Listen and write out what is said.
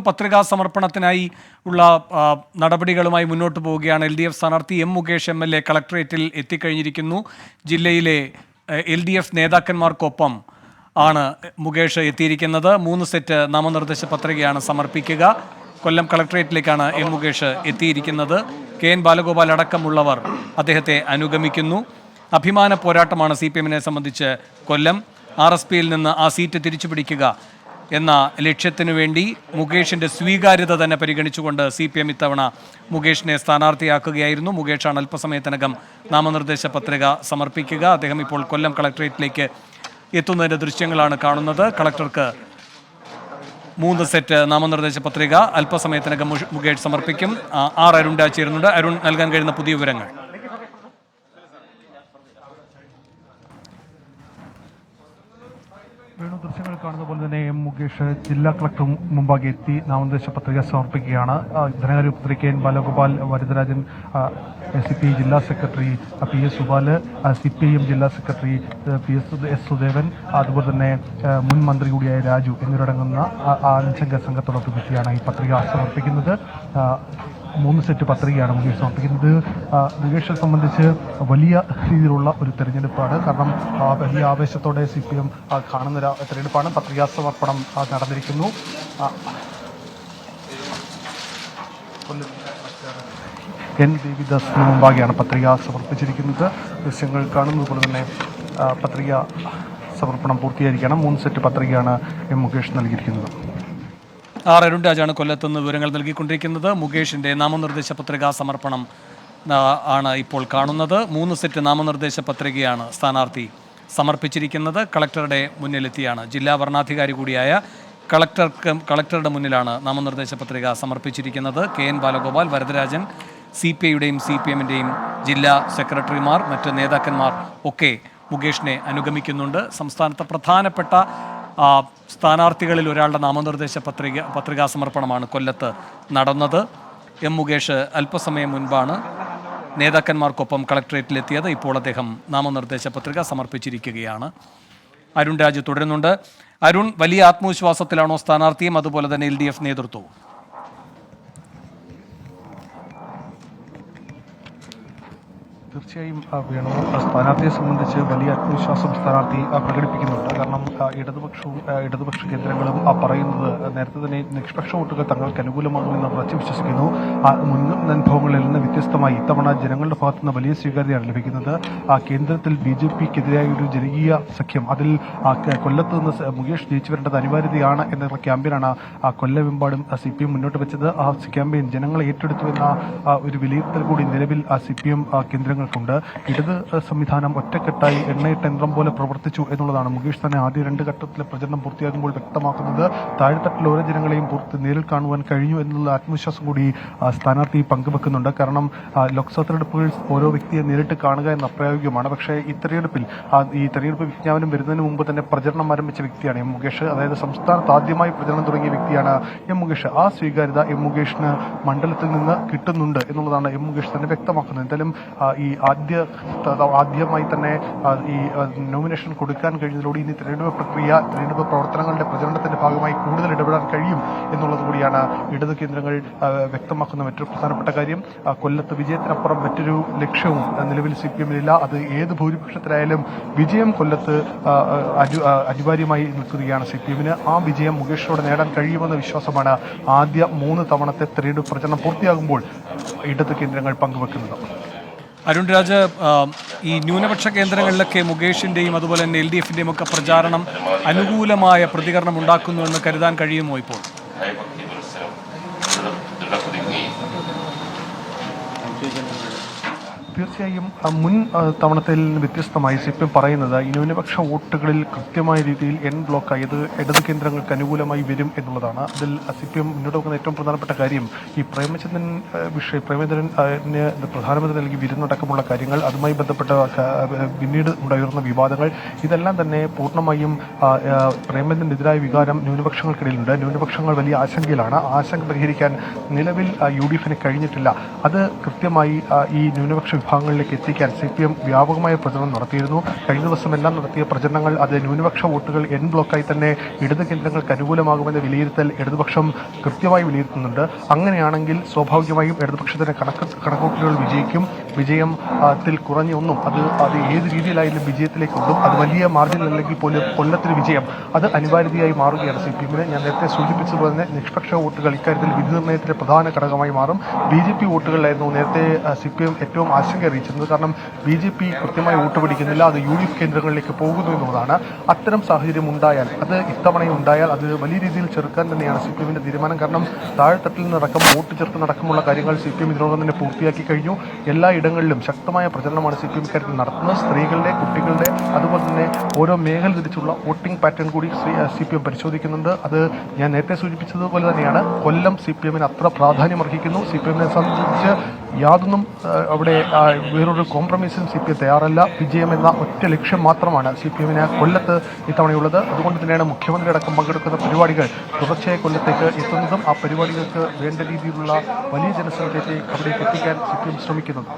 പത്രികാ സമർപ്പണത്തിനായി ഉള്ള നടപടികളുമായി മുന്നോട്ട് പോവുകയാണ്. LDF സ്ഥാനാർത്ഥി M. മുകേഷ് MLA കളക്ടറേറ്റിൽ എത്തിക്കഴിഞ്ഞിരിക്കുന്നു. ജില്ലയിലെ LDF നേതാക്കന്മാർക്കൊപ്പം ആണ് മുകേഷ് എത്തിയിരിക്കുന്നത്. 3 സെറ്റ് നാമനിർദ്ദേശ പത്രികയാണ് സമർപ്പിക്കുക. കൊല്ലം കളക്ടറേറ്റിലേക്കാണ് M. മുകേഷ് എത്തിയിരിക്കുന്നത്. KN ബാലഗോപാൽ അടക്കമുള്ളവർ അദ്ദേഹത്തെ അനുഗമിക്കുന്നു. അഭിമാന പോരാട്ടമാണ് CPM-നെ സംബന്ധിച്ച് കൊല്ലം. RSPയിൽ നിന്ന് ആ സീറ്റ് തിരിച്ചു പിടിക്കുക എന്ന ലക്ഷ്യത്തിനു വേണ്ടി മുകേഷിൻ്റെ സ്വീകാര്യത തന്നെ പരിഗണിച്ചുകൊണ്ട് CPM ഇത്തവണ മുകേഷിനെ സ്ഥാനാർത്ഥിയാക്കുകയായിരുന്നു. മുകേഷാണ് അല്പസമയത്തിനകം നാമനിർദ്ദേശ പത്രിക സമർപ്പിക്കുക. അദ്ദേഹം ഇപ്പോൾ കൊല്ലം കളക്ടറേറ്റിലേക്ക് എത്തുന്നതിൻ്റെ ദൃശ്യങ്ങളാണ് കാണുന്നത്. കളക്ടർക്ക് 3 സെറ്റ് നാമനിർദ്ദേശ പത്രിക അല്പസമയത്തിനകം മുകേഷ് സമർപ്പിക്കും. അരുൺ രാജ് ചേരുന്നുണ്ട്. അരുൺ, നൽകാൻ കഴിയുന്ന പുതിയ വിവരങ്ങൾ? ദൃശ്യങ്ങൾ കാണുന്ന പോലെ തന്നെ M. മുകേഷ് ജില്ലാ കളക്ടർ മുമ്പാകെ എത്തി നാമനിർദ്ദേശ പത്രിക സമർപ്പിക്കുകയാണ്. ധനകാര്യ മന്ത്രി KN ബാലഗോപാൽ, വരദരാജൻ, CPI ജില്ലാ സെക്രട്ടറി PS സുബാല്, CPIM ജില്ലാ സെക്രട്ടറി S. സുദേവൻ, അതുപോലെ തന്നെ മുൻ മന്ത്രി കൂടിയായ രാജു എന്നിവരടങ്ങുന്ന 5 സംഘത്തോടൊപ്പം എത്തിയാണ് ഈ പത്രിക സമർപ്പിക്കുന്നത്. 3 സെറ്റ് പത്രികയാണ് മുകേഷ് സമർപ്പിക്കുന്നത്. മുകേഷിനെ സംബന്ധിച്ച് വലിയ രീതിയിലുള്ള ഒരു തെരഞ്ഞെടുപ്പാണ്. കാരണം വലിയ ആവേശത്തോടെ CPM കാണുന്ന തെരഞ്ഞെടുപ്പാണ്. പത്രികാ സമർപ്പണം നടന്നിരിക്കുന്നു. N. ദേവിദാസിന് മുമ്പാകെയാണ് പത്രിക സമർപ്പിച്ചിരിക്കുന്നത്. ദൃശ്യങ്ങൾ കാണുന്നത് പോലെ തന്നെ പത്രിക സമർപ്പണം പൂർത്തീകരിക്കണം. 3 സെറ്റ് പത്രികയാണ് M. മുകേഷ് നൽകിയിരിക്കുന്നത്. അരുൺ രാജാണ് കൊല്ലത്തുനിന്ന് വിവരങ്ങൾ നൽകിക്കൊണ്ടിരിക്കുന്നത്. മുകേഷിൻ്റെ നാമനിർദ്ദേശ പത്രികാ സമർപ്പണം ആണ് ഇപ്പോൾ കാണുന്നത്. 3 സെറ്റ് നാമനിർദ്ദേശ പത്രികയാണ് സ്ഥാനാർത്ഥി സമർപ്പിച്ചിരിക്കുന്നത്. കളക്ടറുടെ മുന്നിലെത്തിയാണ്. ജില്ലാ വരണാധികാരി കൂടിയായ കളക്ടറുടെ മുന്നിലാണ് നാമനിർദ്ദേശ പത്രിക സമർപ്പിച്ചിരിക്കുന്നത്. KN ബാലഗോപാൽ, വരദരാജൻ, CPIയുടെയും CPM-ൻ്റെയും ജില്ലാ സെക്രട്ടറിമാർ, മറ്റ് നേതാക്കന്മാർ ഒക്കെ മുകേഷിനെ അനുഗമിക്കുന്നുണ്ട്. സംസ്ഥാനത്തെ പ്രധാനപ്പെട്ട സ്ഥാനാർത്ഥികളിൽ ഒരാളുടെ നാമനിർദ്ദേശ പത്രികാ സമർപ്പണമാണ് കൊല്ലത്ത് നടന്നത്. M. മുകേഷ് അല്പസമയം മുൻപാണ് നേതാക്കന്മാർക്കൊപ്പം കളക്ടറേറ്റിലെത്തിയത്. ഇപ്പോൾ അദ്ദേഹം നാമനിർദ്ദേശ പത്രിക സമർപ്പിച്ചിരിക്കുകയാണ്. അരുൺ രാജ് തുടരുന്നുണ്ട്. അരുൺ, വലിയ ആത്മവിശ്വാസത്തിലാണോ സ്ഥാനാർത്ഥിയും അതുപോലെ തന്നെ LDF നേതൃത്വവും? തീർച്ചയായും വേണു, സ്ഥാനാർത്ഥിയെ സംബന്ധിച്ച് വലിയ ആത്മവിശ്വാസം സ്ഥാനാർത്ഥി പ്രകടിപ്പിക്കുന്നുണ്ട്. കാരണം ഇടതുപക്ഷ കേന്ദ്രങ്ങളും പറയുന്നത് നേരത്തെ തന്നെ നിഷ്പക്ഷ വോട്ടുകൾ തങ്ങൾക്ക് അനുകൂലമാകുമെന്ന് ഉറച്ചു വിശ്വസിക്കുന്നു. മുൻ അനുഭവങ്ങളിൽ നിന്ന് വ്യത്യസ്തമായി ഇത്തവണ ജനങ്ങളുടെ ഭാഗത്തു നിന്ന് വലിയ സ്വീകാര്യതയാണ് ലഭിക്കുന്നത്. കേന്ദ്രത്തിൽ BJPക്കെതിരായ ഒരു ജനകീയ സഖ്യം, അതിൽ കൊല്ലത്ത് നിന്ന് മുകേഷ് ജയിച്ചു വരേണ്ടത് അനിവാര്യതയാണ് എന്നുള്ള ക്യാമ്പയിനാണ് കൊല്ലമെമ്പാടും CPM മുന്നോട്ട് വെച്ചത്. ആ ക്യാമ്പയിൻ ജനങ്ങളെ ഏറ്റെടുത്തു എന്ന ഒരു വിലയിരുത്തൽ കൂടി നിലവിൽ CPM കേന്ദ്രങ്ങൾ ണ്ട്. ഇടത് സംവിധാനം ഒറ്റക്കെട്ടായി എണ്ണയിട്ട യന്ത്രം പോലെ പ്രവർത്തിച്ചു എന്നുള്ളതാണ് മുകേഷ് തന്നെ ആദ്യ 2 ഘട്ടത്തിലെ പ്രചരണം പൂർത്തിയാകുമ്പോൾ വ്യക്തമാക്കുന്നത്. താഴെത്തട്ടിലെ ഓരോ ജനങ്ങളെയും നേരിൽ കാണുവാൻ കഴിഞ്ഞു എന്നുള്ള ആത്മവിശ്വാസം കൂടി സ്ഥാനാർത്ഥി പങ്കുവെക്കുന്നുണ്ട്. കാരണം ലോക്സഭാ തെരഞ്ഞെടുപ്പുകൾ ഓരോ വ്യക്തിയെ നേരിട്ട് കാണുക എന്ന അപ്രായോഗികമാണ്. പക്ഷേ ഈ തെരഞ്ഞെടുപ്പ് വിജ്ഞാപനം വരുന്നതിന് മുമ്പ് തന്നെ പ്രചരണം ആരംഭിച്ച വ്യക്തിയാണ് M. മുകേഷ്. അതായത് സംസ്ഥാനത്ത് ആദ്യമായി പ്രചരണം തുടങ്ങിയ വ്യക്തിയാണ് M. മുകേഷ്. ആ സ്വീകാര്യത M. മുകേഷിന് മണ്ഡലത്തിൽ നിന്ന് കിട്ടുന്നുണ്ട് എന്നുള്ളതാണ് M. മുകേഷ് തന്നെ വ്യക്തമാക്കുന്നത്. എന്തായാലും ഈ ആദ്യമായി തന്നെ ഈ നോമിനേഷൻ കൊടുക്കാൻ കഴിഞ്ഞതിലൂടെ ഇനി തെരഞ്ഞെടുപ്പ് പ്രവർത്തനങ്ങളുടെ പ്രചരണത്തിന്റെ ഭാഗമായി കൂടുതൽ ഇടപെടാൻ കഴിയും എന്നുള്ളത് കൂടിയാണ് ഇടത് കേന്ദ്രങ്ങൾ വ്യക്തമാക്കുന്ന മറ്റൊരു പ്രധാനപ്പെട്ട കാര്യം. കൊല്ലത്ത് വിജയത്തിനപ്പുറം മറ്റൊരു ലക്ഷ്യവും നിലവിൽ CPM-നില്ല. അത് ഏത് ഭൂരിപക്ഷത്തിലായാലും വിജയം കൊല്ലത്ത് അനിവാര്യമായി നിൽക്കുകയാണ് CPM-ന്. ആ വിജയം മുകേഷിനോട് നേടാൻ കഴിയുമെന്ന വിശ്വാസമാണ് ആദ്യ 3 തവണത്തെ തെരഞ്ഞെടുപ്പ് പ്രചരണം പൂർത്തിയാകുമ്പോൾ ഇടത് കേന്ദ്രങ്ങൾ പങ്കുവെക്കുന്നത്. അരുൺ രാജ്, ഈ ന്യൂനപക്ഷ കേന്ദ്രങ്ങളിലൊക്കെ മുകേഷിൻ്റെയും അതുപോലെ തന്നെ LDF-ൻ്റെയും ഒക്കെ പ്രചാരണം അനുകൂലമായ പ്രതികരണം ഉണ്ടാക്കുന്നുവെന്ന് കരുതാൻ കഴിയുമോ ഇപ്പോൾ? തീർച്ചയായും മുൻ തവണത്തിൽ നിന്ന് വ്യത്യസ്തമായി CPM പറയുന്നത് ഈ ന്യൂനപക്ഷ വോട്ടുകളിൽ കൃത്യമായ രീതിയിൽ N ബ്ലോക്ക് ആയത് ഇടത് കേന്ദ്രങ്ങൾക്ക് അനുകൂലമായി വരും എന്നുള്ളതാണ്. അതിൽ CPM മുന്നോട്ട് വെക്കുന്ന ഏറ്റവും പ്രധാനപ്പെട്ട കാര്യം ഈ പ്രേമചന്ദ്രൻ പ്രധാനമന്ത്രി നൽകി വിരുന്നടക്കമുള്ള കാര്യങ്ങൾ, അതുമായി ബന്ധപ്പെട്ട പിന്നീട് ഉയർന്ന വിവാദങ്ങൾ, ഇതെല്ലാം തന്നെ പൂർണ്ണമായും പ്രേമചന്ദ്രനെതിരായ വികാരം ന്യൂനപക്ഷങ്ങൾക്കിടയിലുണ്ട്. ന്യൂനപക്ഷങ്ങൾ വലിയ ആശങ്കയിലാണ്. ആശങ്ക പരിഹരിക്കാൻ നിലവിൽ UDF-ന് കഴിഞ്ഞിട്ടില്ല. അത് കൃത്യമായി ഈ ന്യൂനപക്ഷ ഭാഗങ്ങളിലേക്ക് എത്തിക്കാൻ CPM വ്യാപകമായ പ്രചരണം നടത്തിയിരുന്നു. കഴിഞ്ഞ ദിവസമെല്ലാം നടത്തിയ പ്രചരണങ്ങൾ അത് ന്യൂനപക്ഷ വോട്ടുകൾ എൻ ബ്ലോക്കായി തന്നെ ഇടത് കേന്ദ്രങ്ങൾക്ക് അനുകൂലമാകുമെന്ന വിലയിരുത്തൽ ഇടതുപക്ഷം കൃത്യമായി വിലയിരുത്തുന്നുണ്ട്. അങ്ങനെയാണെങ്കിൽ സ്വാഭാവികമായും ഇടതുപക്ഷത്തിന്റെ കണക്കുകൂട്ടലുകൾ വിജയിക്കും. വിജയത്തിൽ കുറഞ്ഞൊന്നും അത് ഏത് രീതിയിലായാലും വിജയത്തിലേക്ക് കൊണ്ടും അത് വലിയ മാർജിൻ അല്ലെങ്കിൽ പോലും കൊല്ലത്തിന് വിജയം അത് അനിവാര്യതയായി മാറുകയാണ് CPM-ന്. ഞാൻ നേരത്തെ സൂചിപ്പിച്ചതുപോലെ തന്നെ നിഷ്പക്ഷ വോട്ടുകൾ ഇക്കാര്യത്തിൽ വിധി നിർണ്ണയത്തിലെ പ്രധാന ഘടകമായി മാറും. BJP വോട്ടുകളിലായിരുന്നു നേരത്തെ CPM ഏറ്റവും ആശങ്ക അറിയിച്ചിരുന്നത്. കാരണം BJP കൃത്യമായി വോട്ട് പിടിക്കുന്നില്ല, അത് UDF കേന്ദ്രങ്ങളിലേക്ക് പോകുന്നു എന്നുള്ളതാണ്. അത്തരം സാഹചര്യം ഉണ്ടായാൽ അത് ഇത്തവണയും ഉണ്ടായാൽ അത് വലിയ രീതിയിൽ ചെറുക്കാൻ തന്നെയാണ് CPM-ന്റെ തീരുമാനം. കാരണം താഴെത്തട്ടിൽ നിന്നടക്കം വോട്ട് ചേർത്ത് നടക്കമുള്ള കാര്യങ്ങൾ CPM ഇതിനോടൊപ്പം തന്നെ പൂർത്തിയാക്കി കഴിഞ്ഞു. എല്ലാ ഇടങ്ങളിലും ശക്തമായ പ്രചരണമാണ് CPM ഇക്കാര്യത്തിൽ നടത്തുന്നത്. സ്ത്രീകളുടെ, കുട്ടികളുടെ, അതുപോലെ തന്നെ ഓരോ മേഖല തിരിച്ചുള്ള വോട്ടിംഗ് പാറ്റേൺ കൂടി CPM പരിശോധിക്കുന്നുണ്ട്. അത് ഞാൻ നേരത്തെ സൂചിപ്പിച്ചതുപോലെ തന്നെയാണ് കൊല്ലം CPM-ന് അത്ര പ്രാധാന്യം അർഹിക്കുന്നു. CPM-നെ സംബന്ധിച്ച് യാതൊന്നും അവിടെ വേറൊരു കോംപ്രമൈസിനും CPM തയ്യാറല്ല. വിജയം എന്ന ഒറ്റ ലക്ഷ്യം മാത്രമാണ് CPM-ന് കൊല്ലത്ത് ഇത്തവണയുള്ളത്. അതുകൊണ്ട് തന്നെയാണ് മുഖ്യമന്ത്രി അടക്കം പങ്കെടുക്കുന്ന പരിപാടികൾ തുടർച്ചയായി കൊല്ലത്തേക്ക് എത്തുന്നതും ആ പരിപാടികൾക്ക് വേണ്ട രീതിയിലുള്ള വലിയ ജനസംഖ്യയെ അവിടേക്ക് എത്തിക്കാൻ CPM ശ്രമിക്കുന്നത്.